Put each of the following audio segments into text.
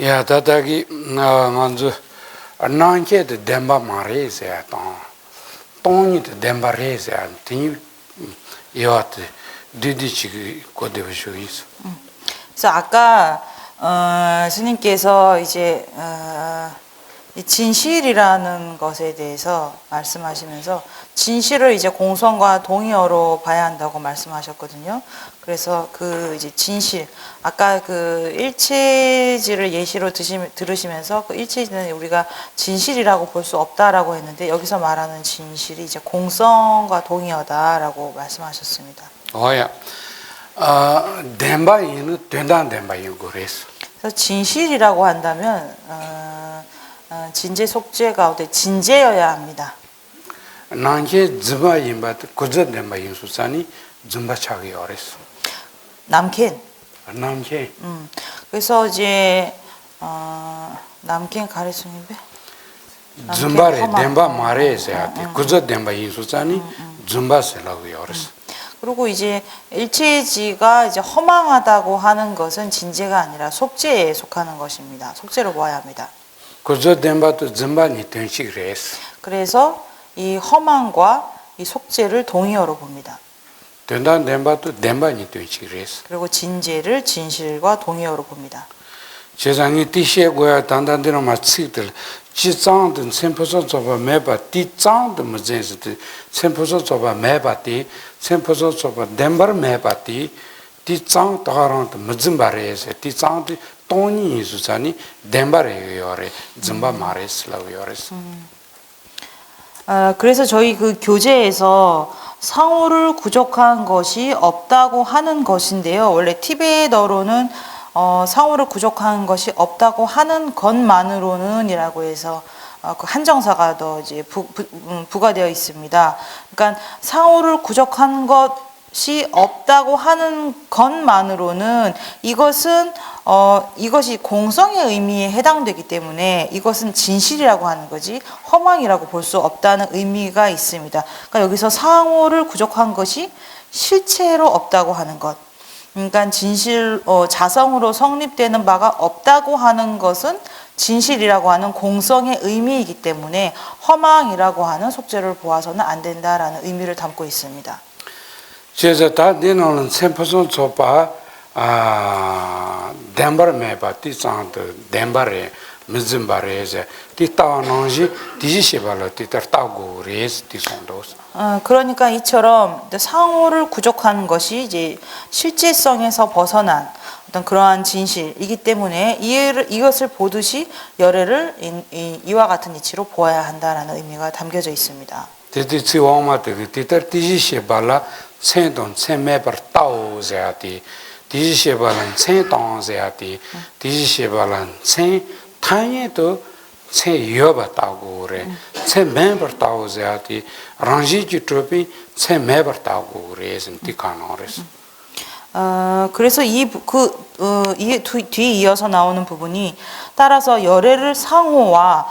야 다다기 먼저 안나게 덴바 마레세 또 돈이 덴바레세 티 요트 디디치 고데브쇼 있어. 그래서 아까 스님께서 이제 이 진실이라는 것에 대해서 말씀하시면서 진실을 이제 공성과 동의어로 봐야 한다고 말씀하셨거든요. 그래서 그 이제 진실, 아까 그 일체지를 예시로 들으시면서 그 일체지는 우리가 진실이라고 볼 수 없다라고 했는데 여기서 말하는 진실이 이제 공성과 동의어다라고 말씀하셨습니다. 어야. 덴바이는 된다는 덴바이고 그랬어. 그래서 진실이라고 한다면 진제 속죄 가운데 진제여야 합니다. 난게 즈바임바 고저 덴바이 수산이 즈바차기 어랬어. 남켄. 남게. 그래서 이제 남켄 가르치는데 즈바레 덴바 마레세 고저 덴바이 수산이 즈바세라고 어랬어. 그리고 이제 일체지가 이제 허망하다고 하는 것은 진제가 아니라 속죄에 속하는 것입니다. 속죄로 보아야 합니다. 고저 덴바도 즈바니 된식레스. 그래서 이 허망과 이 속죄를 동의어로 봅니다. 된다는 덴바도 덴바니 된식레스. 그리고 진제를 진실과 동의어로 봅니다. 세상에 티시고야 단단대로 마치들 지장든 셈포서 접어 매바 티장도 뭐제스도 셈포서 접어 매바티 셈포서 접어 덴버 매바티 티장 다랑도 무슨 말에서 티장도 돈이 있으자니 덴버에 요래 좀바 말했으라고 요랬어. 그래서 저희 그 교재에서 상호를 구족한 것이 없다고 하는 것인데요. 원래 티베더로는 상호를 구족한 것이 없다고 하는 것만으로는이라고 해서 그 한정사가 더 이제 부과되어 있습니다. 그러니까 상호를 구족한 것이 없다고 하는 것만으로는 이것이 공성의 의미에 해당되기 때문에 이것은 진실이라고 하는 거지 허망이라고 볼 수 없다는 의미가 있습니다. 그러니까 여기서 상호를 구족한 것이 실체로 없다고 하는 것. 그러니까 진실, 자성으로 성립되는 바가 없다고 하는 것은 진실이라고 하는 공성의 의미이기 때문에 허망이라고 하는 속죄를 보아서는 안 된다라는 의미를 담고 있습니다. 그래서 다 내놓는 셈포선 조파 덴버 매바티 장도 덴버에 무슨 말에서 티타는지 디시발로 티타고 레스 티송도스. 그러니까 이처럼 상호를 구족하는 것이 이제 실제성에서 벗어난 어떤 그러한 진실이기 때문에 이것을 보듯이 열애를 이와 같은 이치로 보아야 한다라는 의미가 담겨져 있습니다. 디디치 와마데 티타 디시발라 센돈 센메버 타오제아티 디시발란 센동제아티 디시발란 센 타예도 세 여바다고 그래. 세 멤버다고자티 랑지지 트로피 세 멤버다고 그래서 티카노레스. 그래서 뒤에 이어서 나오는 부분이 따라서 열애를 상호가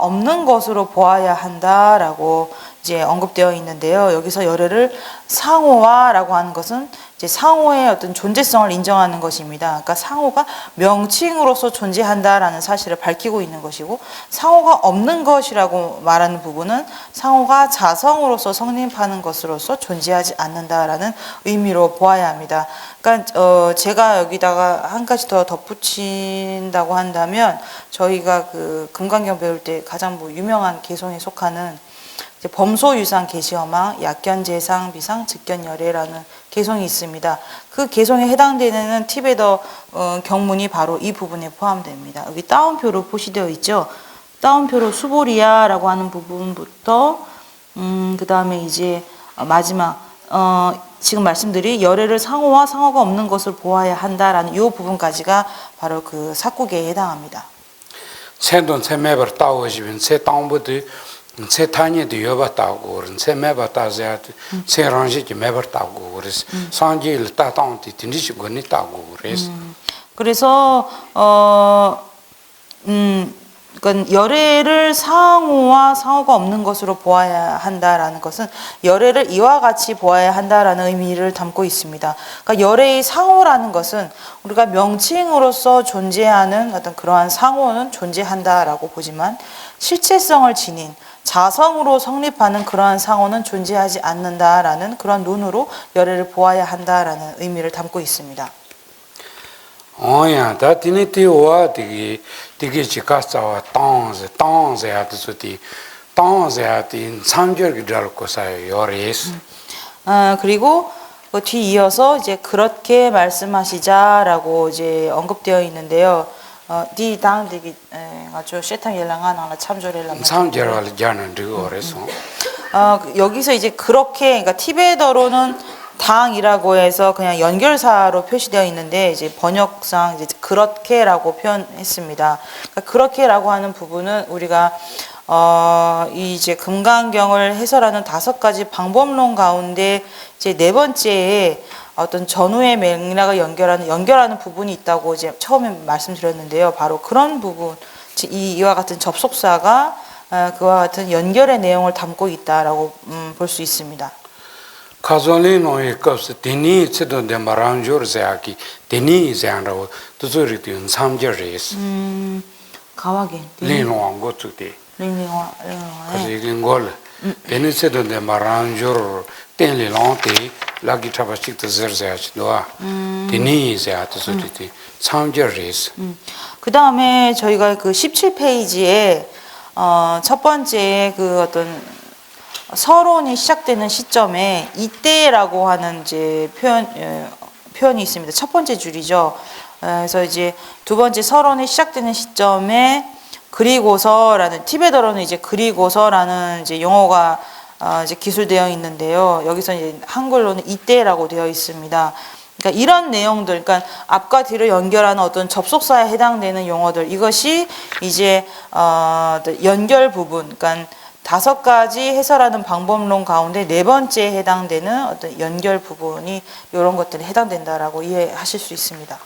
없는 것으로 보아야 한다라고 이제 언급되어 있는데요. 여기서 열애를 상호화라고 하는 것은 이제 상호의 어떤 존재성을 인정하는 것입니다. 그러니까 상호가 명칭으로서 존재한다라는 사실을 밝히고 있는 것이고 상호가 없는 것이라고 말하는 부분은 상호가 자성으로서 성립하는 것으로서 존재하지 않는다라는 의미로 보아야 합니다. 그러니까 제가 여기다가 한 가지 더 덧붙인다고 한다면 저희가 그 금강경 배울 때 가장 유명한 개성에 속하는 범소유상 계시어망, 약견재상, 비상, 즉견열애라는 개성이 있습니다. 그 개성에 해당되는 티베더 경문이 바로 이 부분에 포함됩니다. 여기 따옴표로 표시되어 있죠. 따옴표로 수보리아라고 하는 부분부터 그 다음에 이제 마지막 지금 말씀드린 열애를 상호와 상호가 없는 것을 보아야 한다라는 이 부분까지가 바로 그 사국에 해당합니다. 센돈 센메버 타오지면 세 땅부터 세 타니도 여봤다고 그런 세 매봤다자도 세 랑지지 매봤다고 그래서 상지를 따당티 딘지지 거니다고 그래서 그래서 그러니까 열애를 상호와 상호가 없는 것으로 보아야 한다라는 것은 열애를 이와 같이 보아야 한다라는 의미를 담고 있습니다. 그러니까 열애의 상호라는 것은 우리가 명칭으로서 존재하는 어떤 그러한 상호는 존재한다라고 보지만 실체성을 지닌 자성으로 성립하는 그러한 상호는 존재하지 않는다라는 그런 눈으로 열애를 보아야 한다라는 의미를 담고 있습니다. 야, 다 디니티와 디게 지가사와 땅세 하듯이 땅세 삼절기 들고 사요 요레스. 그리고 그 뒤 이어서 이제 그렇게 말씀하시자라고 이제 언급되어 있는데요. 디당 디기 아주 세탕 열랑한 하나 참조를 삼절을 자는 그거래서. 여기서 이제 그렇게 그러니까 티베더로는 당이라고 해서 그냥 연결사로 표시되어 있는데 이제 번역상 이제 그렇게라고 표현했습니다. 그러니까 그렇게라고 하는 부분은 우리가 이 이제 금강경을 해설하는 5가지 방법론 가운데 이제 4번째에 어떤 전후의 맥락을 연결하는 부분이 있다고 이제 처음에 말씀드렸는데요. 바로 그런 부분, 이와 같은 접속사가 그와 같은 연결의 내용을 담고 있다라고 볼 수 있습니다. 가솔리노의 값이 데니 치던데 마랑조르세아기 데니 제안라고 두소리티는 삼절이스. 가와게. 리노한 것도데. 리노와. 그래서 이게 걸 데니 치던데 마랑조르 땡리랑테 라기 타바식도 저르세아치도아 데니 제아트소리티 삼절이스. 그 다음에 저희가 그 17페이지에 첫 번째 그 어떤 서론이 시작되는 시점에 이때라고 하는 이제 표현이 있습니다. 첫 번째 줄이죠. 그래서 이제 두 번째 서론이 시작되는 시점에 그리고서라는 티베더로는 이제 그리고서라는 이제 용어가 이제 기술되어 있는데요. 여기서 이제 한글로는 이때라고 되어 있습니다. 그러니까 이런 내용들, 그러니까 앞과 뒤를 연결하는 어떤 접속사에 해당되는 용어들, 이것이 이제 연결 부분, 그러니까 5가지 해설하는 방법론 가운데 4번째에 해당되는 어떤 연결 부분이 이런 것들이 해당된다라고 이해하실 수 있습니다.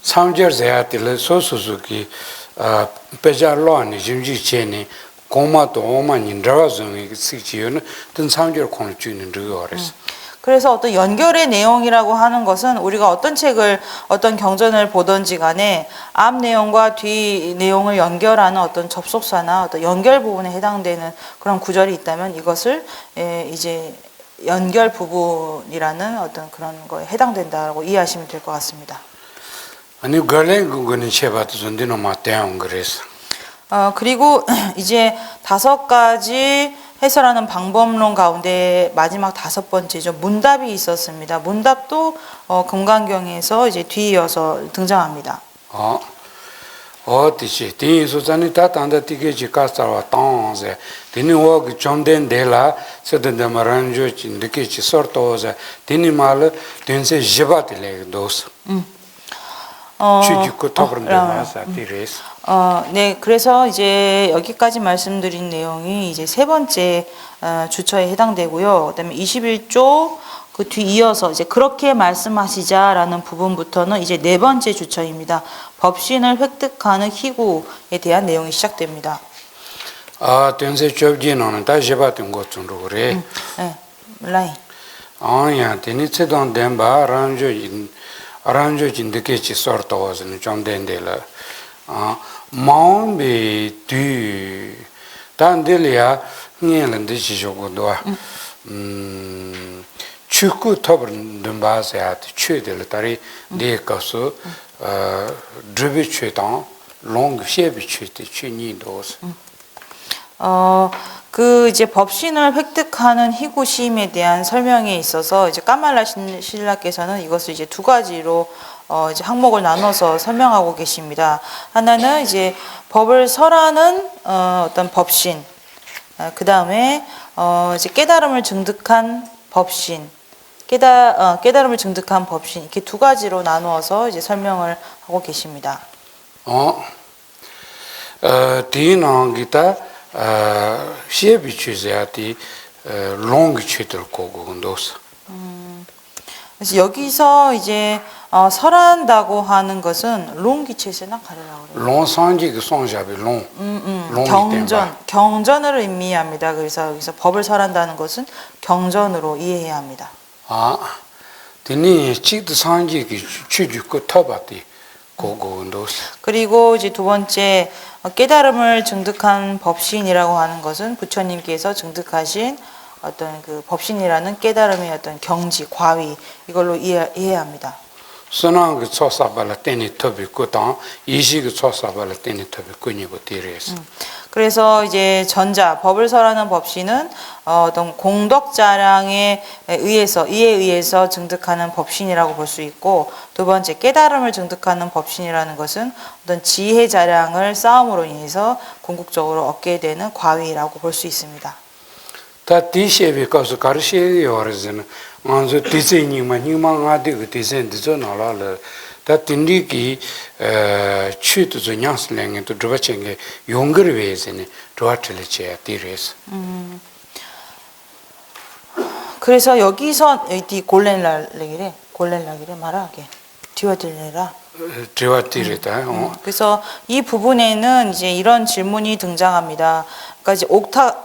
3절 제아틸 소소소기 페잘로니 짐지체니 고마도 오만인 드라즈는 시지요는 든 3절 콘을 주는 그거래서. 그래서 어떤 연결의 내용이라고 하는 것은 우리가 어떤 책을 어떤 경전을 보든지 간에 앞 내용과 뒤 내용을 연결하는 어떤 접속사나 어떤 연결 부분에 해당되는 그런 구절이 있다면 이것을 이제 연결 부분이라는 어떤 그런 거에 해당된다라고 이해하시면 될 것 같습니다. 아니 걸랭고는 셰바도 존디노 마테온 그래서. 그리고 이제 5가지 해설하는 방법론 가운데 마지막 5번째죠. 문답이 있었습니다. 문답도 금강경에서 이제 뒤이어서 등장합니다. 어디시 뒤소자니 다단다 티게지 카스타와 땅세 디니워그 존덴데라 세든데 마란조치 느끼치 서토자 디니말 된세 지바til레 도스 추지코 토브른데 마사 티레스. 네, 그래서 이제 여기까지 말씀드린 내용이 이제 3번째 주처에 해당되고요. 그다음에 21조 그 뒤 이어서 이제 그렇게 말씀하시자라는 부분부터는 이제 4번째 주처입니다. 법신을 획득하는 희구에 대한 내용이 시작됩니다. 된세 접지노는 다 지바된 것으로 그래. 네, 라인. 야, 디니체던 덴바 아란조진 느끼치 서토와는 좀 된데라. 마음이 뒤 단들이야 니엘은데 지저고도 축구 터브는 바세야 최들 다리 네가서 드비 최당 롱 셰비 최티 최니도스. 그 이제 법신을 획득하는 희구심에 대한 설명에 있어서 이제 까말라 신라께서는 이것을 이제 2가지로 이제 항목을 나눠서 설명하고 계십니다. 하나는 이제 법을 설하는 어떤 법신, 그 다음에 이제 깨달음을 증득한 법신, 깨달음을 증득한 법신 이렇게 2가지로 나누어서 이제 설명을 하고 계십니다. 디는 기타 셰비 취재하티 롱 취들 고고도스. 그래서 여기서 이제 설한다고 하는 것은 롱기체세나 가르라고 그래요. 롱상지 그 송샤비 롱. 경전을 의미합니다. 그래서 여기서 법을 설한다는 것은 경전으로 이해해야 합니다. 아, 드니 치드 상지 그 추주 그 터바티 고고운도스. 그리고 이제 두 번째 깨달음을 증득한 법신이라고 하는 것은 부처님께서 증득하신 어떤 그 법신이라는 깨달음의 어떤 경지, 과위 이걸로 이해해야 합니다. 선한 그 초사발라 때니 터비 고당 이시 그 초사발라 때니 터비 꾸니고 디레스. 그래서 이제 전자 법을 설하는 법신은 어떤 공덕자량에 의해서 이에 의해서 증득하는 법신이라고 볼 수 있고 두 번째 깨달음을 증득하는 법신이라는 것은 어떤 지혜자량을 쌓음으로 인해서 궁극적으로 얻게 되는 과위라고 볼 수 있습니다. 다 디셰비 가서 가르시에 요르즈는 먼저 디제니만 희망하되 그 디젠드저 나라를 다 딘디기 취도 냐슬랭에 또 드바챙게 용거를 위해서는 도와틀리체 디레스. 그래서 여기서 이 골렌라기래 말하게 뒤어들래라. 드와티르다. 그래서 이 부분에는 이제 이런 질문이 등장합니다. 그러니까 이제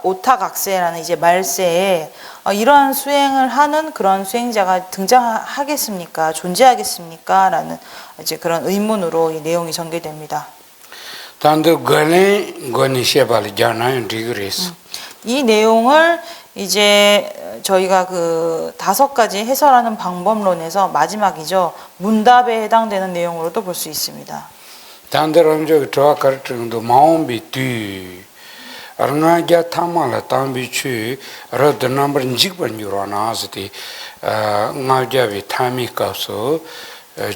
오타각세라는 이제 말세에 이러한 수행을 하는 그런 수행자가 등장하겠습니까? 존재하겠습니까? 라는 이제 그런 의문으로 이 내용이 전개됩니다. 단도 걸레 고니셰발 자나인 디그레스. 이 내용을 이제 저희가 그 5가지 해설하는 방법론에서 마지막이죠. 문답에 해당되는 내용으로도 볼 수 있습니다. 단더럼저 저와 가르치는도 마음비 뒤 아르나자 타마라 담비추 러드 넘버 직번 유로나스티 나자비 타미카서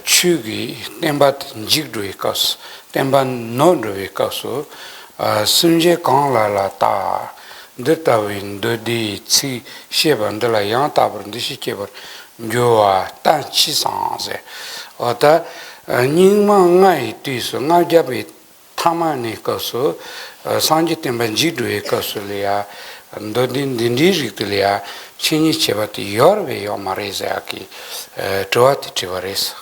추기 템바 직도이카스 템바 노르이카서 순제 강라라타 드타윈 드디 치 셰반들라 양타브른디 시케버 조아 단치상세 어다 닝망가이 뒤서 나자비 타마니카서 산지 템바 직도이카서리아 너딘 딘디리틀이야 신이 제바티 여르베 요마레자키 조아티 치바레스.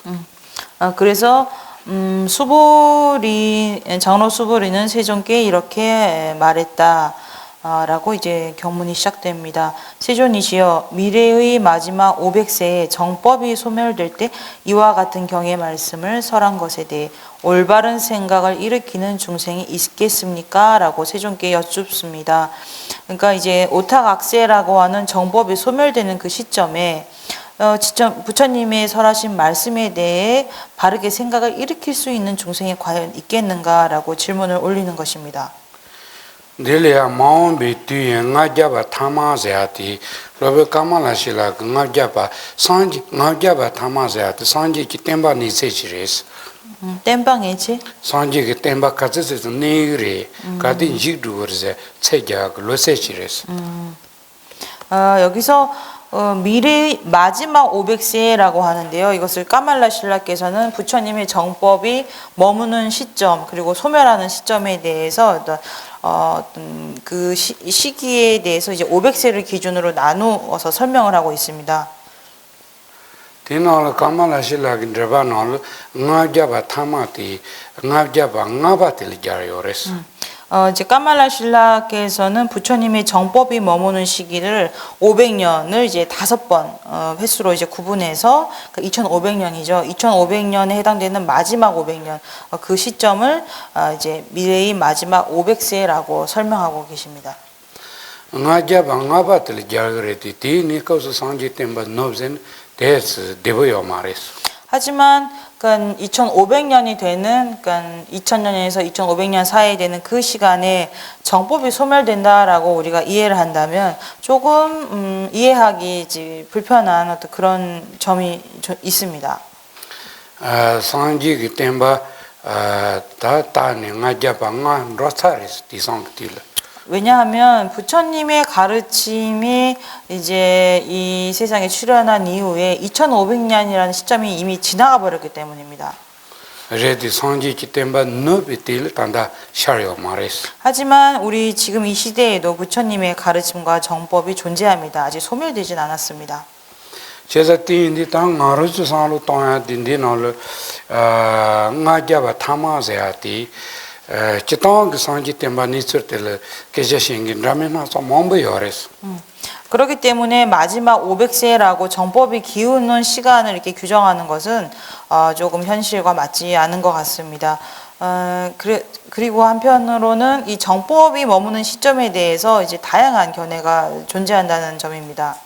그래서 수보리 장로 수보리는 세존께 이렇게 말했다. 라고 이제 경문이 시작됩니다. 세존이시여 미래의 마지막 500세에 정법이 소멸될 때 이와 같은 경의 말씀을 설한 것에 대해 올바른 생각을 일으키는 중생이 있겠습니까? 라고 세존께 여쭙습니다. 그러니까 이제 오타각세라고 하는 정법이 소멸되는 그 시점에 부처님의 설하신 말씀에 대해 바르게 생각을 일으킬 수 있는 중생이 과연 있겠는가라고 질문을 올리는 것입니다. 딜리아 마음비 뒤에 나자바 타마자티 로베 카말라실라 나자바 산지 나자바 타마자티 산지기 템바니 세치레스. 땜방이지? 산지기 템바 카츠스 네그리 가딘 지두르제 체자 로세치레스. 여기서 미래의 마지막 500세라고 하는데요. 이것을 까말라 신라께서는 부처님의 정법이 머무는 시점 그리고 소멸하는 시점에 대해서 그 시기에 대해서 이제 500세를 기준으로 나누어서 설명을 하고 있습니다. 디나르 까말라실라긴 드바나르 나자바 타마티 나자바 나바틸 자요레스. 이제 까말라 신라께서는 부처님의 정법이 머무는 시기를 500년을 이제 5번 횟수로 이제 구분해서 2500년이죠. 2500년에 해당되는 마지막 500년 그 시점을 이제 미래의 마지막 500세라고 설명하고 계십니다. 나자바 나바틸 자그레티 디니코스 산지 템바 노브젠 데스 데보요 마레스. 하지만 그러니까 2500년이 되는 그러니까 2000년에서 2500년 사이에 되는 그 시간에 정법이 소멸된다라고 우리가 이해를 한다면 조금 이해하기 이제 불편한 어떤 그런 점이 있습니다. 산지 템바 다타네 나자바 로사레스 디상til. 왜냐하면 부처님의 가르침이 이제 이 세상에 출현한 이후에 2500년이라는 시점이 이미 지나가 버렸기 때문입니다. 하지만 우리 지금 이 시대에도 부처님의 가르침과 정법이 존재합니다. 아직 소멸되진 않았습니다. 제가 띠인디 땅 나르주 산로 땅야 딘디 나로 나자바 타마세야티 지땅 그 산지 템바 니츠르텔 계제싱긴 라메나서 몽베요레스 그렇기 때문에 마지막 500세라고 정법이 기우는 시간을 이렇게 규정하는 것은 조금 현실과 맞지 않은 것 같습니다. 그리고 한편으로는 이 정법이 머무는 시점에 대해서 이제 다양한 견해가 존재한다는 점입니다.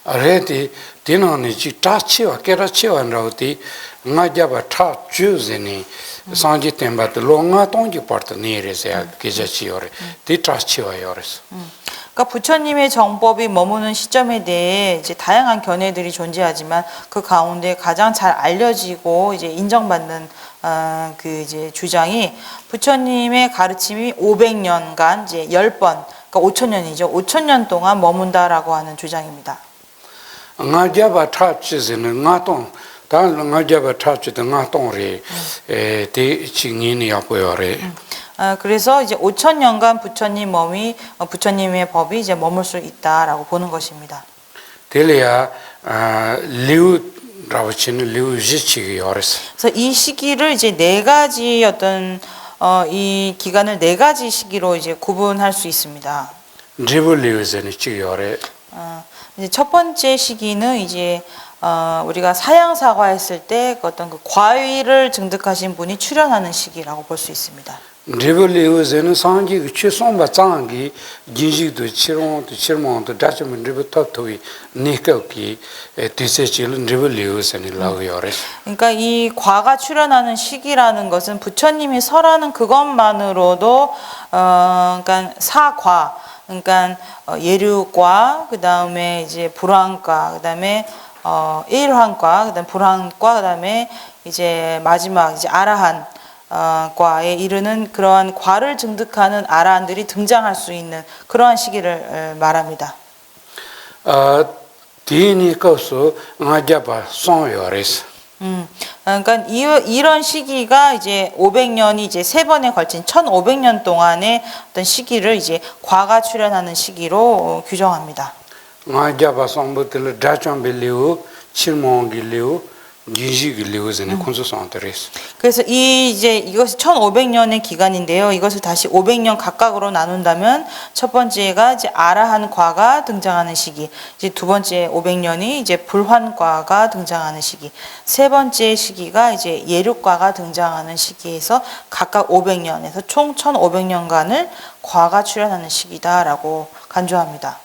레디 디노니 지 타치와 케라치와라우티 나자바 타 주즈니 산지 템바트 롱아 동지 파트 니레세야 계제치요레 디 타치와요레스 그러니까 부처님의 정법이 머무는 시점에 대해 이제 다양한 견해들이 존재하지만 그 가운데 가장 잘 알려지고 이제 인정받는 그 이제 주장이 부처님의 가르침이 500년간 이제 10번, 그러니까 5,000년이죠. 5,000년 동안 머문다라고 하는 주장입니다. 나자바 타치즈는 나동 단 나자바 타치드 나동리 데 칭인이야 보여레 그래서 이제 5,000년간 부처님의 법이 이제 머물 수 있다라고 보는 것입니다. 텔리아 리우라고 치는 리우지치기 요레스. 그래서 이 시기를 이제 네 가지 이 기간을 네 가지 시기로 이제 구분할 수 있습니다. 리블리우즈니 치요레. 이제 첫 번째 시기는 이제 우리가 사양 사과했을 때 어떤 그 과위를 증득하신 분이 출현하는 시기라고 볼 수 있습니다. 리블리우즈는 상기 최송바 장기 진지도 치롱도 치롱도 다치면 리부터토이 니까기 디세치는 리블리우즈니 라고요레. 그러니까 이 과가 출현하는 시기라는 것은 부처님이 설하는 그것만으로도 그러니까 사과, 그러니까 예류과, 그 다음에 이제 불황과, 그 다음에 일황과, 그 다음에 불황과, 그 다음에 이제 마지막 이제 아라한 과에 이르는 그러한 과를 증득하는 아라한들이 등장할 수 있는 그러한 시기를 말합니다. 디니까서 나자바 송요레스. 그러니까 이런 시기가 이제 500년이 이제 세 번에 걸친 1,500년 동안의 어떤 시기를 이제 과가 출현하는 시기로 규정합니다. 나자바 송부들 다촌빌리우 칠몽길리우 진지길리우즈니 콘소선테레스. 그래서 이것이 1,500년의 기간인데요. 이것을 다시 500년 각각으로 나눈다면 첫 번째가 이제 아라한 과가 등장하는 시기, 이제 두 번째 500년이 이제 불환과가 등장하는 시기, 세 번째 시기가 이제 예륙과가 등장하는 시기에서 각각 500년에서 총 1,500년간을 과가 출현하는 시기다라고 간주합니다.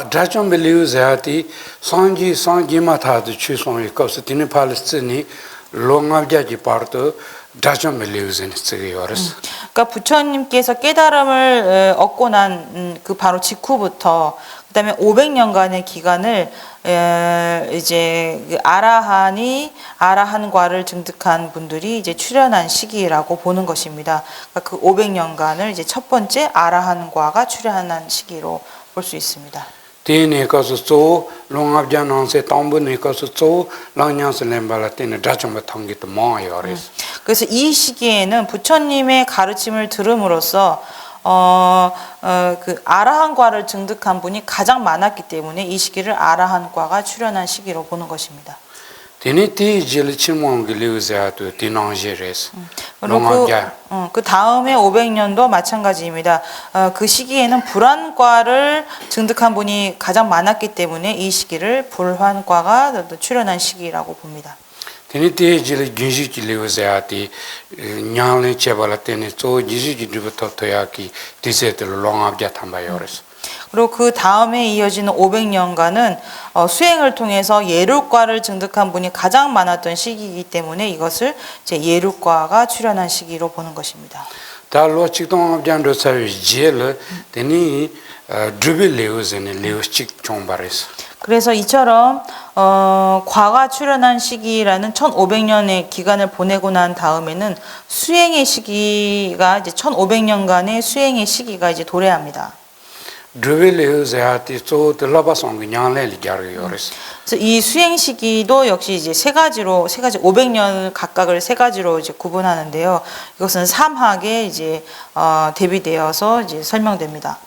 다촌빌리우즈야티 상지마타도 추송이 거스 디네 팔레스티니 롱압자지 파르트 다촌빌리우즈니 쓰기요레스. 그러니까 부처님께서 깨달음을 얻고 난 그 바로 직후부터 그다음에 500년간의 기간을 이제 아라한과를 증득한 분들이 이제 출현한 시기라고 보는 것입니다. 그러니까 그 500년간을 이제 첫 번째 아라한과가 출현한 시기로 볼 수 있습니다. 티니 가서 조 롱압자나세 tambu니 가서 조 랑냥스 렘발라티네 다촌바 통기도 뭐요레스. 그래서 이 시기에는 부처님의 가르침을 들음으로써 그 아라한과를 증득한 분이 가장 많았기 때문에 이 시기를 아라한과가 출현한 시기로 보는 것입니다. 티니티 질치몽길리우즈야도 디낭제레스. 그리고 그 다음에 500년도 마찬가지입니다. 그 시기에는 불환과를 증득한 분이 가장 많았기 때문에 이 시기를 불환과가 출현한 시기라고 봅니다. 티니티 진지길리우즈야티 냥레 제발라테니 조 지지지부터 토야키 디세들 롱압자 탐바요레스. 그리고 그 다음에 이어지는 500년간은 수행을 통해서 예륙과를 증득한 분이 가장 많았던 시기이기 때문에 이것을 이제 예륙과가 출현한 시기로 보는 것입니다. 달로 직동압잔도 사위 제르 데니 드빌레우즈니 레우스직 총바레스. 그래서 이처럼 과가 출현한 시기라는 1,500년의 기간을 보내고 난 다음에는 수행의 시기가 이제 1,500년간의 수행의 시기가 이제 도래합니다. 드빌레우즈야티 조들라바송기 냥레리 자르요레스. 그래서 이 수행 시기도 역시 이제 세 가지 500년 각각을 세 가지로 이제 구분하는데요. 이것은 3학에 이제 대비되어서 이제 설명됩니다.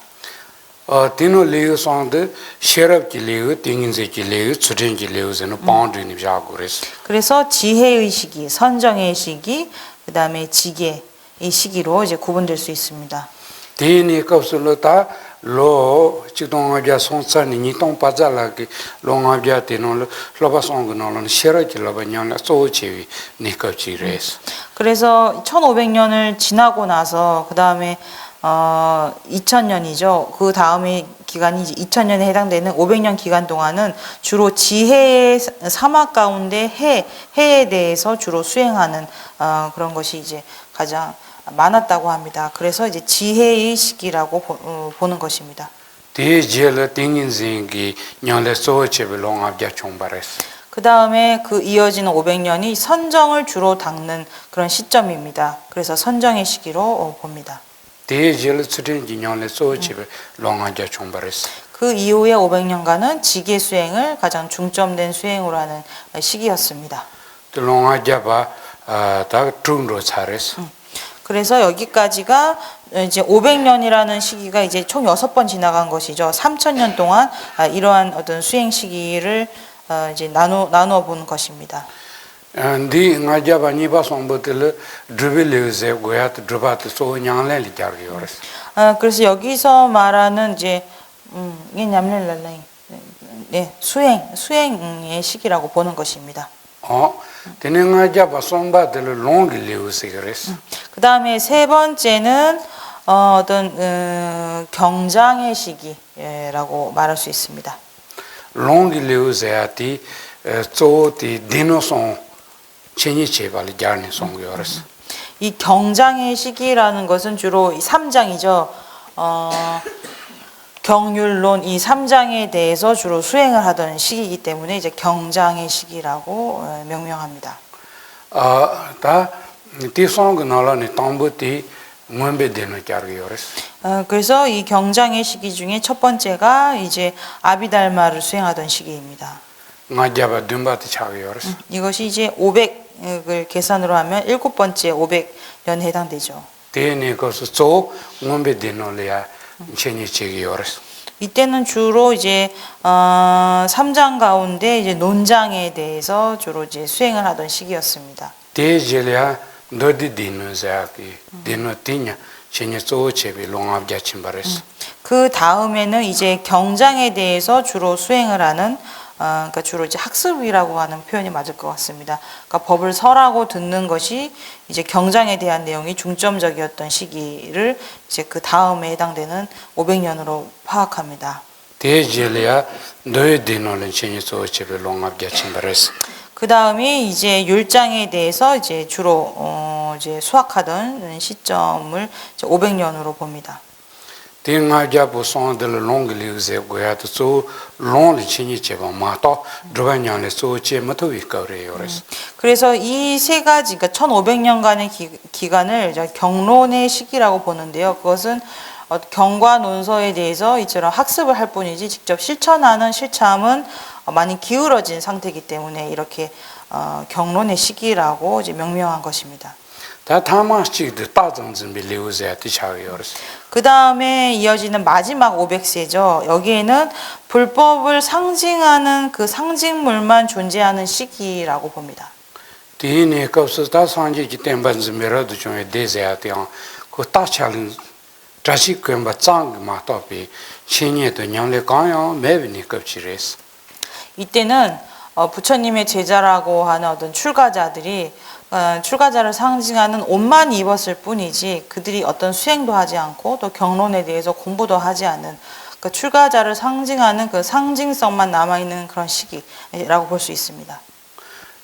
디노 레우 상데 셰럽기 레우 띵인제기 레우 추진기 레우에는 바운드니 자고레스. 그래서 지혜의 시기, 선정의 시기, 그다음에 지계의 시기로 이제 구분될 수 있습니다. 디니 컵슬로다 로 지동아자 손산이 니동 빠잘라기 롱아자 디노 로바송그노는 셰럽기 로바냐나 소치위 니컵지레스. 그래서 1500년을 지나고 나서 그다음에 2000년이죠. 그 다음에 기간이 이제 2000년에 해당되는 500년 기간 동안은 주로 지혜의 사막 가운데 해에 대해서 주로 수행하는 그런 것이 이제 가장 많았다고 합니다. 그래서 이제 지혜의 시기라고 보는 것입니다. 디젤 띵인진기 냐레 소치비 롱아자 총바레스. 그 다음에 그 이어지는 500년이 선정을 주로 닦는 그런 시점입니다. 그래서 선정의 시기로 봅니다. 디젤 추진기 냐레 소치비 롱아자 총바레스. 그 이후의 500년간은 지계 수행을 가장 중점된 수행으로 하는 시기였습니다. 롱아자바 다 퉁로 차레스. 그래서 여기까지가 이제 500년이라는 시기가 이제 총 6번 지나간 것이죠. 3000년 동안 이러한 어떤 수행 시기를 이제 나누어 보는 것입니다. 디 나자바 니바 송보들 드빌레우제 고야트 드바트 소냥레 리자르요레스. 그래서 여기서 말하는 이제 이게 냠렐랄라이 수행의 시기라고 보는 것입니다. 데네나자바 송바들 롱길레우세그레스. 그 다음에 세 번째는 어떤 경장의 시기라고 말할 수 있습니다. 롱길레우세아티 쪼티 디노송 체니체발이 자르니 송요레스. 이 경장의 시기라는 것은 주로 이 3장이죠. 경율론 이 3장에 대해서 주로 수행을 하던 시기이기 때문에 이제 경장의 시기라고 명명합니다. 다 티송그 나라니 tambuti 문베 되는 자르요레스. 그래서 이 경장의 시기 중에 첫 번째가 이제 아비달마를 수행하던 시기입니다. 나자바 듬바티 차요레스. 이것이 이제 500을 계산으로 하면 7번째 500년에 해당되죠. 데네 거스 쪼 문베 되는래야 체니체기요레스. 이때는 주로 이제 3장 가운데 이제 논장에 대해서 주로 이제 수행을 하던 시기였습니다. 데젤야 너디 디노자기 디노티냐 체니 쪼체비 롱압자 침바레스. 그 다음에는 이제 경장에 대해서 주로 수행을 하는 그러니까 주로 이제 학습이라고 하는 표현이 맞을 것 같습니다. 그러니까 법을 설하고 듣는 것이 이제 경장에 대한 내용이 중점적이었던 시기를 이제 그 다음에 해당되는 500년으로 파악합니다. 데젤야 너디 디노는 체니 쪼체비 롱압자 침바레스. 그 다음에 이제 율장에 대해서 이제 주로 이제 수학하던 시점을 이제 500년으로 봅니다. 딩아자 보송들 롱글리우제 고야도 소 롱리 치니체바 마토 드바냐네 소체 마토위카레요레스. 그래서 이 세 가지 그러니까 1500년간의 기간을 이제 경론의 시기라고 보는데요. 그것은 경과 논서에 대해서 이처럼 학습을 할 뿐이지 직접 실천하는 실참은 많이 기울어진 상태이기 때문에 이렇게 경론의 시기라고 이제 명명한 것입니다. 다 타마스치드 따정진 빌리우제한테 차요레스. 그 다음에 이어지는 마지막 500세죠. 여기에는 불법을 상징하는 그 상징물만 존재하는 시기라고 봅니다. 디네 컵스다 상지기 템반즈메라도 좀 데제아티앙 그 따찰은 자식금바 짱 마토비 신예도 냥레 강요 매비니 컵치레스. 이때는 부처님의 제자라고 하는 어떤 출가자들이 출가자를 상징하는 옷만 입었을 뿐이지 그들이 어떤 수행도 하지 않고 또 경론에 대해서 공부도 하지 않은 그 출가자를 상징하는 그 상징성만 남아있는 그런 시기라고 볼 수 있습니다.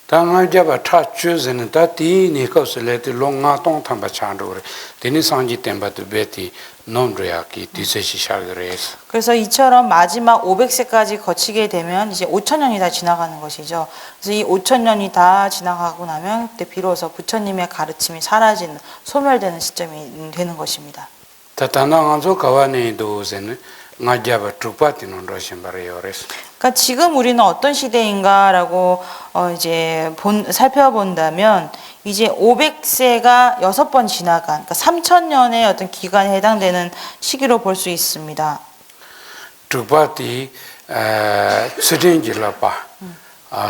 당아자바 타추즈는 다티니 컵스레티 롱가 동탐바 찬도레 데니 상지 템바도 베티 논르야키 디세시샤그레스. 그래서 이처럼 마지막 500세까지 거치게 되면 이제 5000년이 다 지나가는 것이죠. 그래서 이 5000년이 다 지나가고 나면 그때 비로소 부처님의 가르침이 사라지는 소멸되는 시점이 되는 것입니다. 타타나간조 가와네도세는 나자바 트루파티는 로신바레요레스. 그러니까 지금 우리는 어떤 시대인가라고 이제 살펴본다면 이제 500세가 6번 지나간 그러니까 3000년의 어떤 기간에 해당되는 시기로 볼 수 있습니다. tukpati tsurinjilapa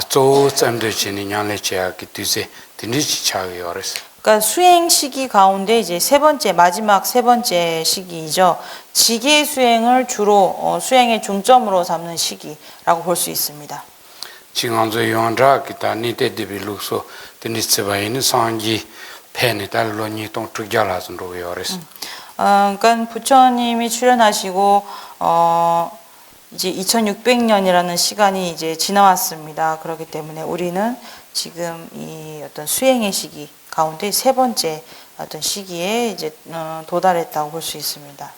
조 짬되지는 양내체야 기티세 드니치 차이어스. 그러니까 수행 시기 가운데 이제 마지막 세 번째 시기이죠. 지계 수행을 주로 수행의 중점으로 삼는 시기라고 볼 수 있습니다. 지금도 용자 기타 니테디빌룩소 드니츠바이는 상지 페니달로니 동트잘라선로 요레스. 그러니까 부처님이 출연하시고 이제 2600년이라는 시간이 이제 지나왔습니다. 그렇기 때문에 우리는 지금 이 어떤 수행의 시기 가운데 세 번째 어떤 시기에 이제 도달했다고 볼 수 있습니다.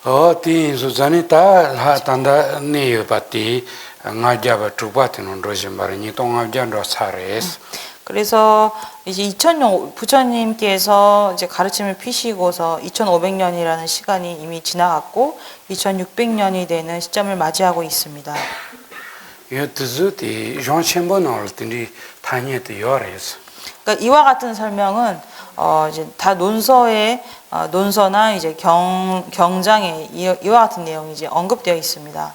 어디 수잔이다 하단다 네요바티 ngaja바 투바티는 로심바르니 동아잔로 사레스. 그래서 이제 2000년 부처님께서 이제 가르침을 피시고서 2500년이라는 시간이 이미 지나갔고 2600년이 되는 시점을 맞이하고 있습니다. 이것도 정신번호를 든지 다니에도 요래서. 그러니까 이와 같은 설명은 이제 다 논서나 이제 경장에 이와 같은 내용이 이제 언급되어 있습니다.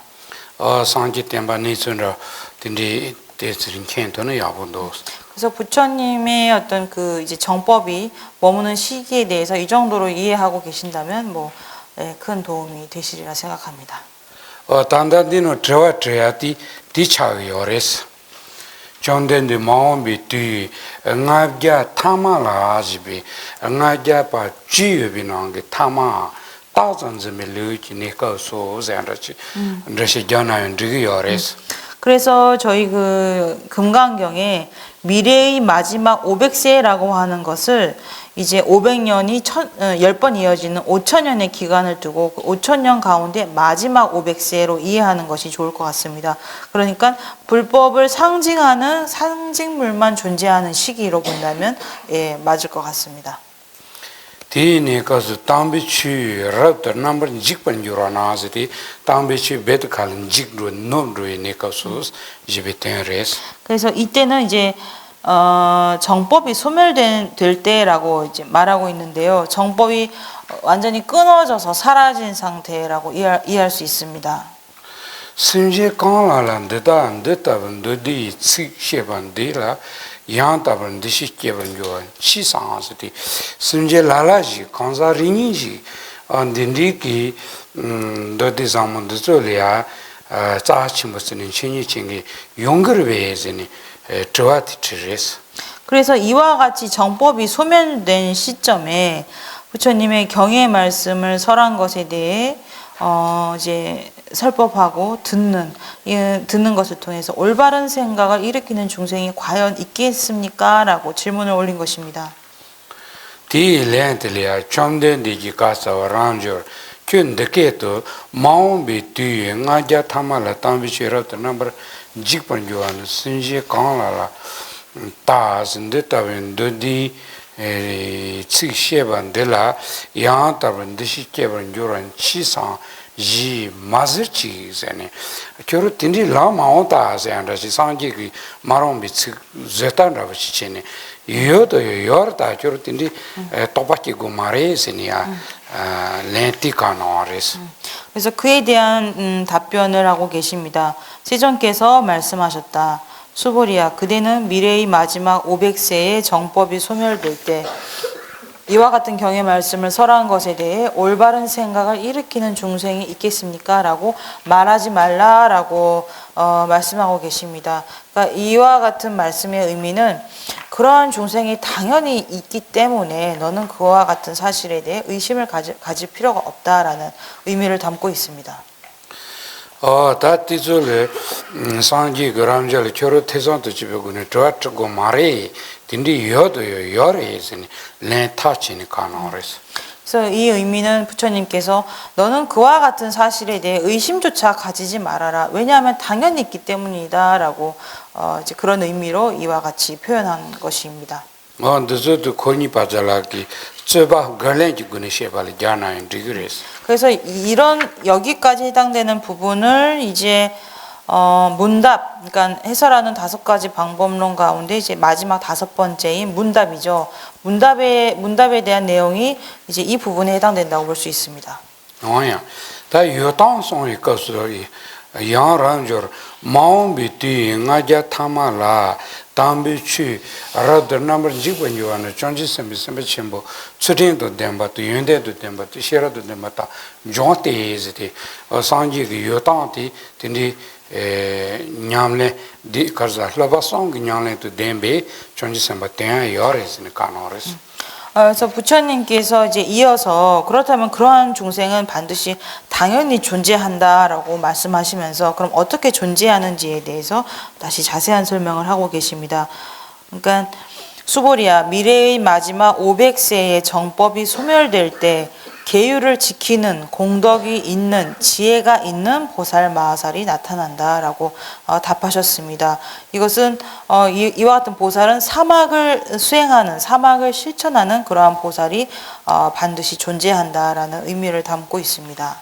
상지 템바니 순로 든지 대스린 켄토는 야본도. 그래서 부처님의 어떤 그 이제 정법이 머무는 시기에 대해서 이 정도로 이해하고 계신다면 뭐 큰 도움이 되시리라 생각합니다. 단단디노 트와트야티 디차이 요레스. 존덴디 마음비 뒤 응아갸 타마라지비 응아갸파 지유비나게 타마 따전즈밀르지 니까소 젠라치 nd시 자나연 드기 요레스. 그래서 저희 그 금강경에 미래의 마지막 500세라고 하는 것을 이제 500년이 10번 이어지는 5000년의 기간을 두고 그 5000년 가운데 마지막 500세로 이해하는 것이 좋을 것 같습니다. 그러니까 불법을 상징하는 상징물만 존재하는 시기로 본다면 맞을 것 같습니다. 디니까스 담비치 랍터 넘버 직번 유라나스디 담비치 베드칼은 직로 노르니까스 지베텐레스. 그래서 이때는 이제 정법이 소멸될 때라고 이제 말하고 있는데요. 정법이 완전히 끊어져서 사라진 상태라고 이해할 수 있습니다. 신제 강라란데다 안데다번 드디 식셰반데라 양다번 드시께번 요한 치상스디 신제 라라지 강사링이지 안딘디기 드디 자문드졸이야 자치무스는 신이칭이 용거르베에즈니 트와티트레스. 그래서 이와 같이 정법이 소멸된 시점에 부처님의 경의 말씀을 설한 것에 대해 이제 설법하고 듣는 것을 통해서 올바른 생각을 일으키는 중생이 과연 있겠습니까? 라고 질문을 올린 것입니다. 디렌틀리아 첨된디지 가사와 란저 균데케도 마음비 뒤에 ngaja 타말라 담비치라도 넘버 직번 요한 신지 강라라 다신데타벤 드디 치셰반데라 양타벤 드시케반 요란 치상 지 마즈치세네 겨루 딘디 라마오다세 안다시 상지기 마롬비 제탄라비치네 요도 요르다 겨루 딘디 토바키고 마레세니아 렌티카노레스. 그래서 그에 대한 답변을 하고 계십니다. 세존께서 말씀하셨다. 수보리야, 그대는 미래의 마지막 500세의 정법이 소멸될 때 이와 같은 경의 말씀을 설한 것에 대해 올바른 생각을 일으키는 중생이 있겠습니까? 라고 말하지 말라라고 말씀하고 계십니다. 그러니까 이와 같은 말씀의 의미는 그러한 중생이 당연히 있기 때문에 너는 그와 같은 사실에 대해 의심을 가질 필요가 없다라는 의미를 담고 있습니다. 다티졸레 상지 그람절 겨루 태선도 집에군에 저쪽고 말이 딘디 여도요 열에서니 렌타치니 가노레스. 그래서 이 의미는 부처님께서 너는 그와 같은 사실에 대해 의심조차 가지지 말아라. 왜냐하면 당연히 있기 때문이다라고 이제 그런 의미로 이와 같이 표현한 것입니다. 늦어도 코니 바잘라기 쩌바 걸렌지 군이셰발이 자나인 디그레스. 그래서 이런 여기까지 해당되는 부분을 이제 문답, 그러니까 해설하는 5가지 방법론 가운데 이제 마지막 5번째인 문답이죠. 문답에 대한 내용이 이제 이 부분에 해당된다고 볼 수 있습니다. 뭐야? 다 요당 송이 거스로이 양랑저 마음비티 ngaja tamala 담비치 라더 넘버 지번요는 전지선비 첨부 추진도 된바도 연대도 된바도 시라도 된바다 존테이즈디 상지기 요당티 딘디 냠레 디 카자 흘바송 냠레도 된베 전지선바 된 요레스니 카노레스 그래서 부처님께서 이제 이어서 그렇다면 그러한 중생은 반드시 당연히 존재한다라고 말씀하시면서 그럼 어떻게 존재하는지에 대해서 다시 자세한 설명을 하고 계십니다. 그러니까 수보리야, 미래의 마지막 500세의 정법이 소멸될 때 계율을 지키는 공덕이 있는 지혜가 있는 보살 마하살이 나타난다라고 답하셨습니다. 이것은 이와 같은 보살은 사막을 수행하는 사막을 실천하는 그러한 보살이 반드시 존재한다라는 의미를 담고 있습니다.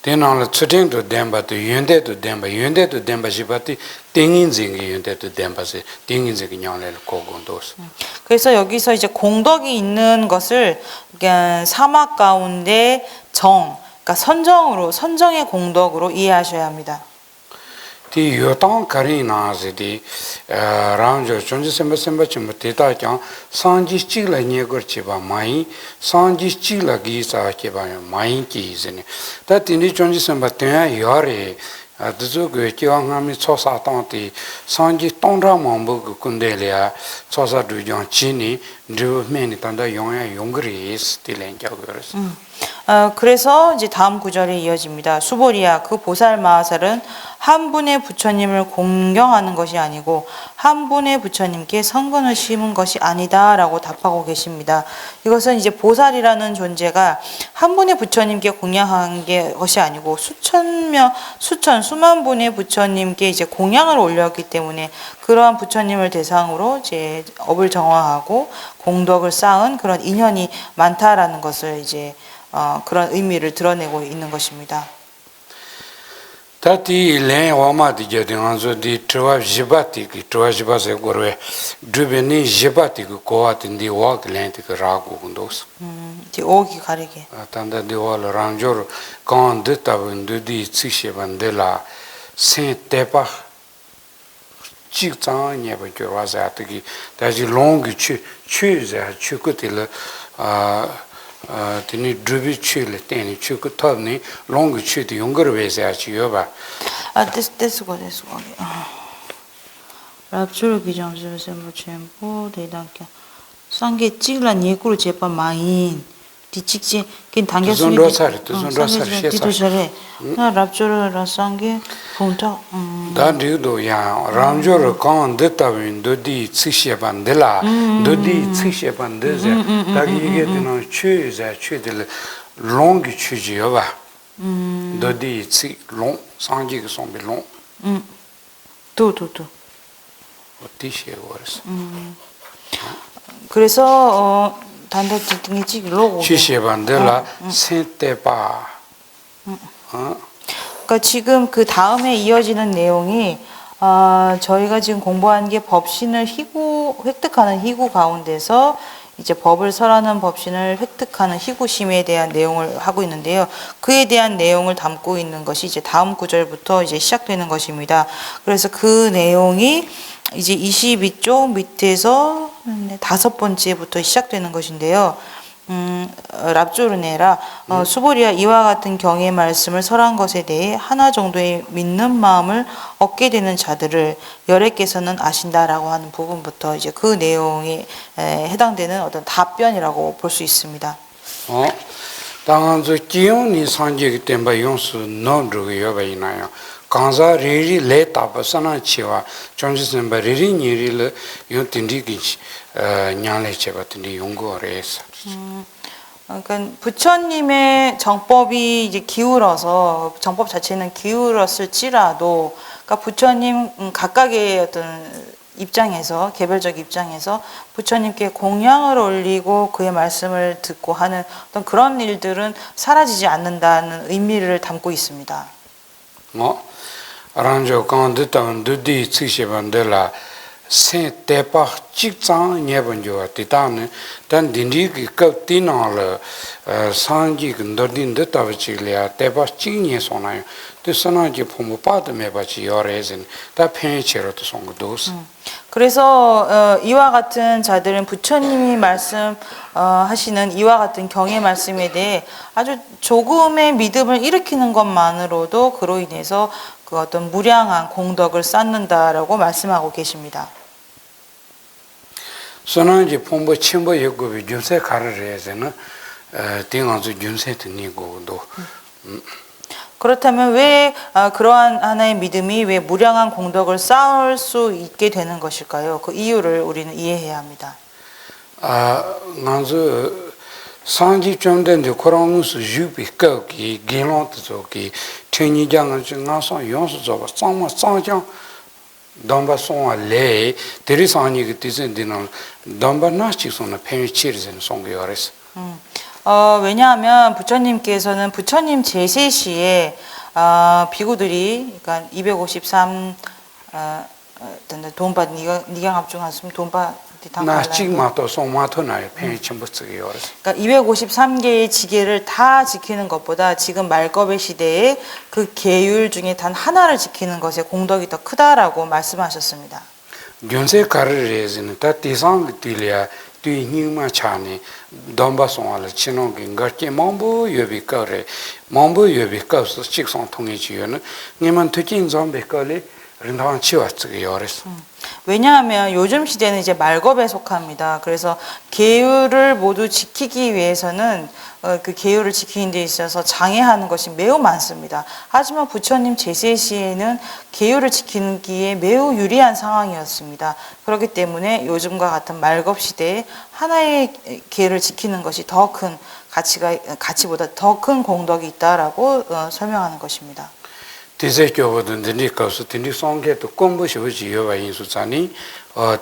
대나를 추진도 된바도 연대도 된바 시바티 땡인징이 연대도 된바세 땡인징이 냐를 고군도스. 그래서 여기서 이제 공덕이 있는 것을 그러니까 사막 가운데 그러니까 선정의 공덕으로 이해하셔야 합니다. 티 요당 카리나즈디 랑저 존지semba 좀 대다장 상지치라 녀거치바 마이 상지치라 기사케바 마이 기즈니 다티니 존지semba 때 요레 아두저 그 기왕함이 초사당티 상지 동라만부 군데리아 초사두정 지니 르메니 단다 용야 용그리스 딜렌자거스 그래서 이제 다음 구절에 이어집니다. 수보리야, 그 보살 마하살은 한 분의 부처님을 공경하는 것이 아니고 한 분의 부처님께 성근을 심은 것이 아니다라고 답하고 계십니다. 이것은 이제 보살이라는 존재가 한 분의 부처님께 공양한 것이 아니고 수만 분의 부처님께 이제 공양을 올렸기 때문에 그러한 부처님을 대상으로 이제 업을 정화하고 공덕을 쌓은 그런 인연이 많다라는 것을 이제 그런 의미를 드러내고 있는 것입니다. 다티 렌 와마디 제딩안조 디 트와 지바티 기 트와 지바세 고르에 드베니 지바티 그 고아틴디 와크 렌티 그 라고 군도스 디 오기 가리게 단다 디월 랑조르 콘드 타본드디 츠시반데라 센테파 직장 예버죠 와자트기 다지 롱기 추자 추코틸 tini drubi chile teni chuku tabni longu chuti yungar wese achi yoba desu go rapchuru 기정주 sembo chenpo 대단케 상게 찌라 니꾸로 제pa 마인 디직지 긴 당겨수니 디도셔레 나 rapchuru 상게 본타 다리도 야 람조르 건 됐다윈 도디 츠시반데라 도디 츠시반데제 다기 이게 되는 추들 롱기 추지요바 도디 츠롱 상지가 sombil롱 도도도 어디시에 버스 그래서 단다 등이 찌로 츠시반데라 센테바 그러니까 지금 그 다음에 이어지는 내용이 저희가 지금 공부한 게 법신을 획득하는 희구 가운데서 이제 법을 설하는 법신을 획득하는 희구심에 대한 내용을 하고 있는데요. 그에 대한 내용을 담고 있는 것이 이제 다음 구절부터 이제 시작되는 것입니다. 그래서 그 내용이 이제 22쪽 밑에서 5번째부터 시작되는 것인데요. 랍조르네라 수보리아 이와 같은 경의 말씀을 설한 것에 대해 하나 정도의 믿는 마음을 얻게 되는 자들을 열애께서는 아신다라고 하는 부분부터 이제 그 내용에 해당되는 어떤 답변이라고 볼 수 있습니다. 당한저 기온이 상지기 때문에 용수 넣어주고 여봐이나요. 강사 리리 레타바사나 치와 전지선바 리리 니리를 요 딘디기 냥레 제바 딘디 용고레스 그러니까 부처님의 정법이 이제 기울어서 정법 자체는 기울었을지라도 그러니까 부처님 각각의 어떤 입장에서 개별적 입장에서 부처님께 공양을 올리고 그의 말씀을 듣고 하는 어떤 그런 일들은 사라지지 않는다는 의미를 담고 있습니다. 아란조 강드타운 드디 츠시반데라 sen tepa chikchang nyebanjo titane dan dindi ki kap tinal sanji ndordin de tavchilya tepa chinye sonayo te sanaji phomu pad mebachi yorezen 다 팽이체로 또 송도스. 그래서 이와 같은 자들은 부처님이 말씀하시는 이와 같은 경의 말씀에 대해 아주 조금의 믿음을 일으키는 것만으로도 그로 인해서 그 어떤 무량한 공덕을 쌓는다라고 말씀하고 계십니다. 선한지 폼보 침보 역급이 준세 가르래서는 띵아주 준세 등이고도 그렇다면 왜 그러한 하나의 믿음이 왜 무량한 공덕을 쌓을 수 있게 되는 것일까요? 그 이유를 우리는 이해해야 합니다. 나주 상지 좀된데 코랑스 유비 거기 길런트족이 천이장을 증가서 용수저가 상마 상장 domba송알레 데리상이 그 뜻은 dom바나치선의 팽치르는 송교어스. 왜냐하면 부처님께서는 부처님 제세 시에 비구들이 그러니까 253 돈바 니강 합중하시면 돈바 나 지금도 송마토나에 팽치부스기요. 그러니까 253개의 지계를 다 지키는 것보다 지금 말겁의 시대에 그 계율 중에 단 하나를 지키는 것에 공덕이 더 크다라고 말씀하셨습니다. 윤세 가르레즈는 다 대상 딜이야 뒤닝마 차니 dom바송알 치노긴 거기 몽부 여비거래 몽부 여비거스 직송 통해지요는 니만 특징 좀 백거리 린다원 치왔지요. 왜냐하면 요즘 시대는 이제 말겁에 속합니다. 그래서 계율을 모두 지키기 위해서는 그 계율을 지키는 데 있어서 장애하는 것이 매우 많습니다. 하지만 부처님 제세 시에는 계율을 지키기에 매우 유리한 상황이었습니다. 그렇기 때문에 요즘과 같은 말겁 시대에 하나의 계율을 지키는 것이 더 큰 가치보다 더 큰 공덕이 있다라고 설명하는 것입니다. 디제교보든 디니까스 디니송게도 공부시오지 여와 인수자니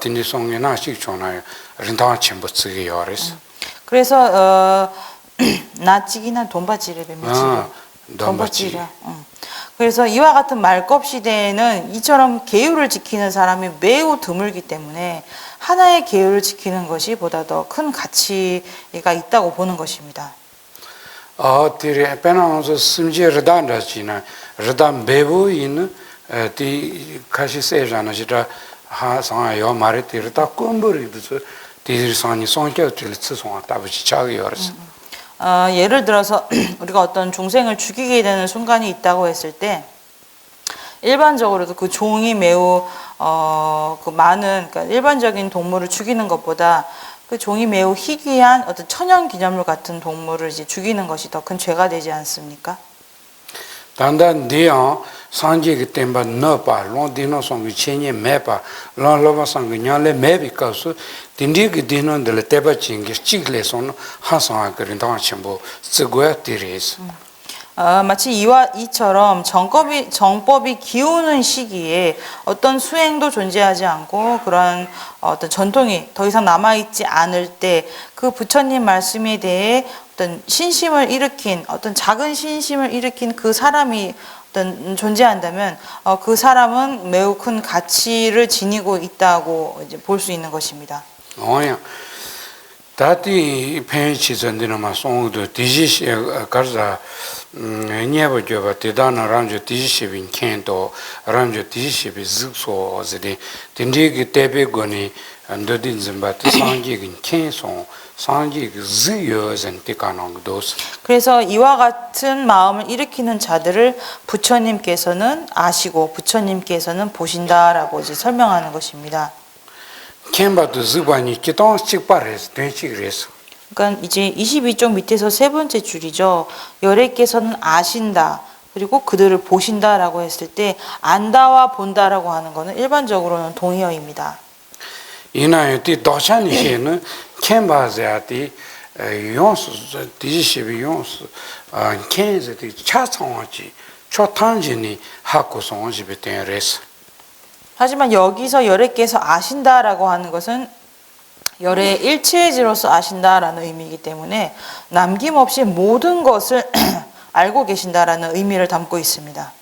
디니송이나 식존아요 린다원 침부스기 요레스. 그래서 나찌기나 돈바지를 뱀지를 돈바지라. 그래서 이와 같은 말겁 시대에는 이처럼 계율을 지키는 사람이 매우 드물기 때문에 하나의 계율을 지키는 것이 보다 더 큰 가치가 있다고 보는 것입니다. 디레 페나온서 심지 르단다지나 르단 베부인 디 카시세자나지라 하상아요 마르티르다 꼼부리드서 디르산이 송겨질 쓰송아 따부지 자기요르스. 예를 들어서 우리가 어떤 중생을 죽이게 되는 순간이 있다고 했을 때 일반적으로도 그 종이 매우 그 많은 그러니까 일반적인 동물을 죽이는 것보다 그 종이 매우 희귀한 어떤 천연 기념물 같은 동물을 이제 죽이는 것이 더 큰 죄가 되지 않습니까? 단단 디어 산지기 템바 너파 론디노송기 체니 메파 론로바상기 냐레 메비카스 딘디기 디노들 테바칭기 치글레손 하상아 그린다 첨부 쓰고야 디레스. 마치 이처럼 정법이 기우는 시기에 어떤 수행도 존재하지 않고 그런 어떤 전통이 더 이상 남아있지 않을 때 그 부처님 말씀에 대해 어떤 신심을 일으킨 어떤 작은 신심을 일으킨 그 사람이 어떤 존재한다면 그 사람은 매우 큰 가치를 지니고 있다고 이제 볼 수 있는 것입니다. 다티 팽치전디나마 송도 디지시 가자 녀버죠바 대단한 란조 디지시빈 켄도 란조 디지시비 즈소즈디 딘디기 테베고니 안도딘 짐바트 상기긴 켄송 상기기 즈여zen 티카농도스. 그래서 이와 같은 마음을 일으키는 자들을 부처님께서는 아시고 부처님께서는 보신다라고 이제 설명하는 것입니다. 켄바도 즈바니 기동 찍바레스 된치그레스. 그러니까 이제 22쪽 밑에서 세 번째 줄이죠. 열애께서는 아신다. 그리고 그들을 보신다라고 했을 때 안다와 본다라고 하는 것은 일반적으로는 동의어입니다. 이나요티 도샤니시는 켄바자티 용수 디지시비 용수 켄즈티 차성하지 초탄진이 하고송지베 된레스. 하지만 여기서 열애께서 아신다라고 하는 것은 열의 일체지로서 아신다라는 의미이기 때문에 남김없이 모든 것을 알고 계신다라는 의미를 담고 있습니다.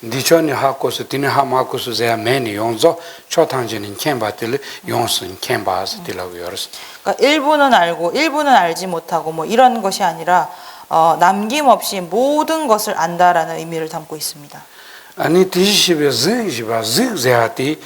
니천이 하고서 디네 하마고서 제야 매니 용서 초탄지는 캠바들 용선 캠바스 딜라고 열었어. 그러니까 일부는 알고 일부는 알지 못하고 뭐 이런 것이 아니라 남김없이 모든 것을 안다라는 의미를 담고 있습니다. 아니 디시베 즈이지바 즈이자티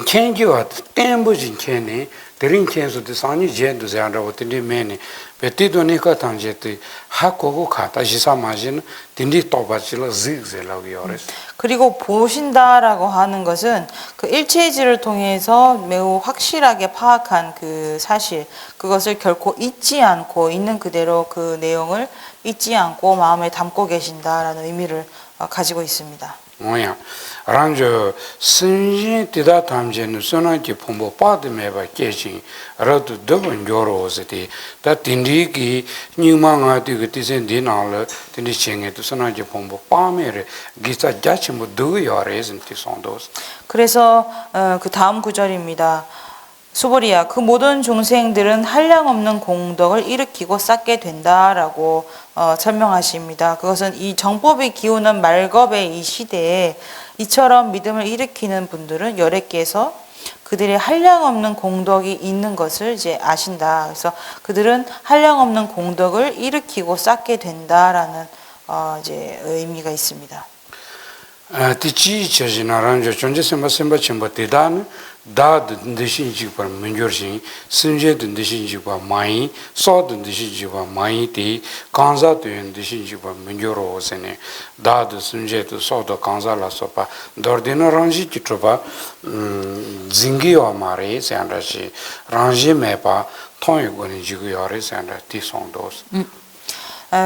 켄기와 템부진 켄네 드린 켄소도 산이 제도 자라고 딘디 매니 베티도니카 탄제티 하고고 가다 시사마진 딘디 또바질 즈이젤라고 열었어. 그리고 보신다라고 하는 것은 그 일체이지를 통해서 매우 확실하게 파악한 그 사실, 그것을 결코 잊지 않고 있는 그대로 그 내용을 잊지 않고 마음에 담고 계신다라는 의미를 가지고 있습니다. 뭐야? 란저 신진 디다 탐제는 소나기 폼보 빠드메바 깨진 라도 더번 요로스티 다 딘디기 니망아디 그티센 디나르 딘디 쳔게도 소나기 폼보 빠메레 기사 자치모 드요레즈티 손도스. 그래서 그 다음 구절입니다. 수보리야, 그 모든 중생들은 한량없는 공덕을 일으키고 쌓게 된다라고 설명하십니다. 그것은 이 정법이 기우는 말겁의 이 시대에 이처럼 믿음을 일으키는 분들은 여래께서 그들의 한량없는 공덕이 있는 것을 이제 아신다. 그래서 그들은 한량없는 공덕을 일으키고 쌓게 된다라는 이제 의미가 있습니다. 티치 저지나란저 존재 semba 쳔바 대단 다드 ndishinji par menjorsin sinje ndishinji pa mai so ndishinji pa mai ti kanza de ndishinji pa menjoro sene da드 sinje to so do kanza la so pa dordina ranji kitropa zingi wa mare sandashi ranji me pa 통이 거는 지구 열에 산다 티송도스.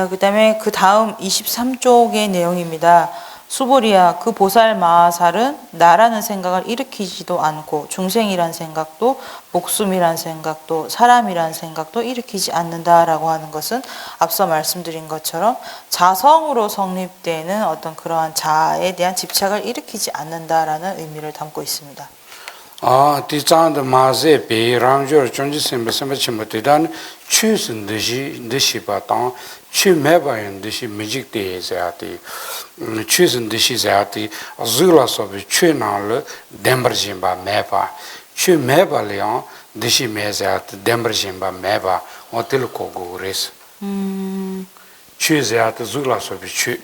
그다음에 그 다음 23쪽의 내용입니다. 수보리야, 그 보살 마하살은 나라는 생각을 일으키지도 않고 중생이란 생각도 목숨이란 생각도 사람이란 생각도 일으키지 않는다라고 하는 것은 앞서 말씀드린 것처럼 자성으로 성립되는 어떤 그러한 자아에 대한 집착을 일으키지 않는다라는 의미를 담고 있습니다. 디자인의 마제 베랑저 존재 semba chimot이단 추슨 듯이 바탕 추매바인 듯이 미직대자티 추슨 듯이 자티 줄라서비 추나를 뎀버진바 매바 추매발이요 듯이 매자티 뎀버진바 매바 호텔 고고레스 추자티 줄라서비 추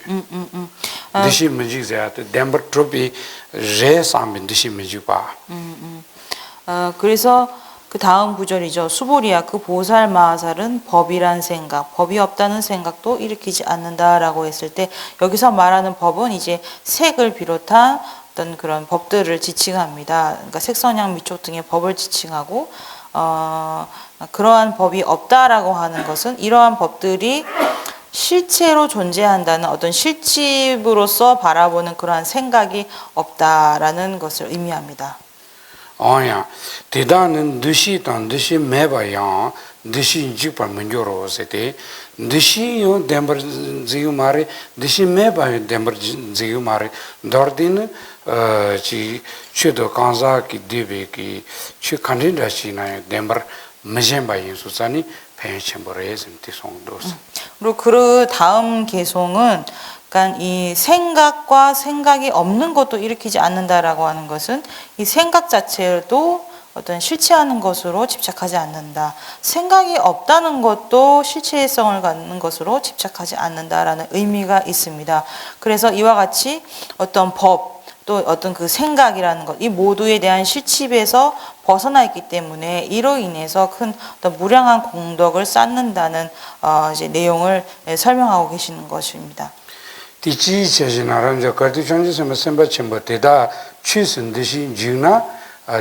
듯이 미직자티 뎀버 트로피 제삼빈 듯이 미직바 그래서 그 다음 구절이죠. 수보리야, 그 보살 마하살은 법이란 생각, 법이 없다는 생각도 일으키지 않는다라고 했을 때 여기서 말하는 법은 이제 색을 비롯한 어떤 그런 법들을 지칭합니다. 그러니까 색선양 미촉 등의 법을 지칭하고 그러한 법이 없다라고 하는 것은 이러한 법들이 실체로 존재한다는 어떤 실집으로서 바라보는 그러한 생각이 없다라는 것을 의미합니다. 대단한 듯이던 듯이 매봐야 듯이 직발 문제로서대 듯이요 덴버지우 말에 듯이 매봐요 덴버지우 말에 더디는 지 최도 간사기 디베기 최 칸딘다시나 덴버 메젬바이 수산이 펜쳔버레즈티 송도스. 그리고 그 다음 개송은 그러니까 이 생각과 생각이 없는 것도 일으키지 않는다라고 하는 것은 이 생각 자체도 어떤 실체하는 것으로 집착하지 않는다. 생각이 없다는 것도 실체성을 갖는 것으로 집착하지 않는다라는 의미가 있습니다. 그래서 이와 같이 어떤 법, 또 어떤 그 생각이라는 것, 이 모두에 대한 실집에서 벗어나 있기 때문에 이로 인해서 큰 어떤 무량한 공덕을 쌓는다는 이제 내용을 설명하고 계시는 것입니다. 디지 제진아란저 거디존지 semba chimba 대다 취슨 듯이 지나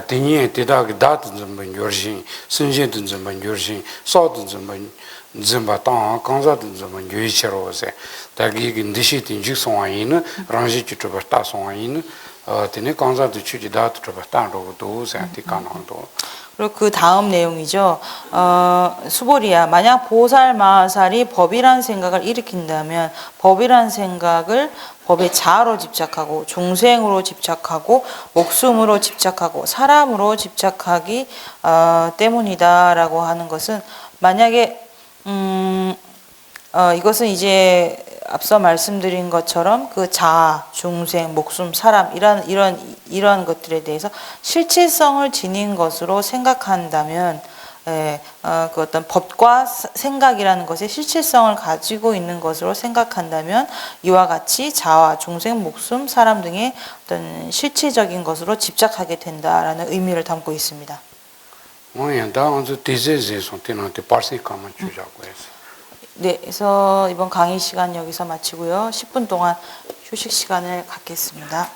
디니에 대다가 다든 좀 요르신 선제든 좀 요르신 소든 좀 바탕 강자든 좀 요이처로세 다기긴 듯이 딘지 송아이는 랑지 주트버 다 송아이는 디네 강자도 주지 다트버 다로도 산티 가능도. 그리고 그 다음 내용이죠. 수보리야, 만약 보살 마하살이 법이란 생각을 일으킨다면 법이란 생각을 법의 자아로 집착하고 중생으로 집착하고 목숨으로 집착하고 사람으로 집착하기 때문이다라고 하는 것은 만약에 이것은 이제 앞서 말씀드린 것처럼 그 자아, 중생, 목숨, 사람 이런 것들에 대해서 실체성을 지닌 것으로 생각한다면 그 어떤 법과 생각이라는 것의 실체성을 가지고 있는 것으로 생각한다면 이와 같이 자아, 중생, 목숨, 사람 등의 어떤 실체적인 것으로 집착하게 된다라는 의미를 담고 있습니다. 네, 그래서 이번 강의 시간 여기서 마치고요. 10분 동안 휴식 시간을 갖겠습니다.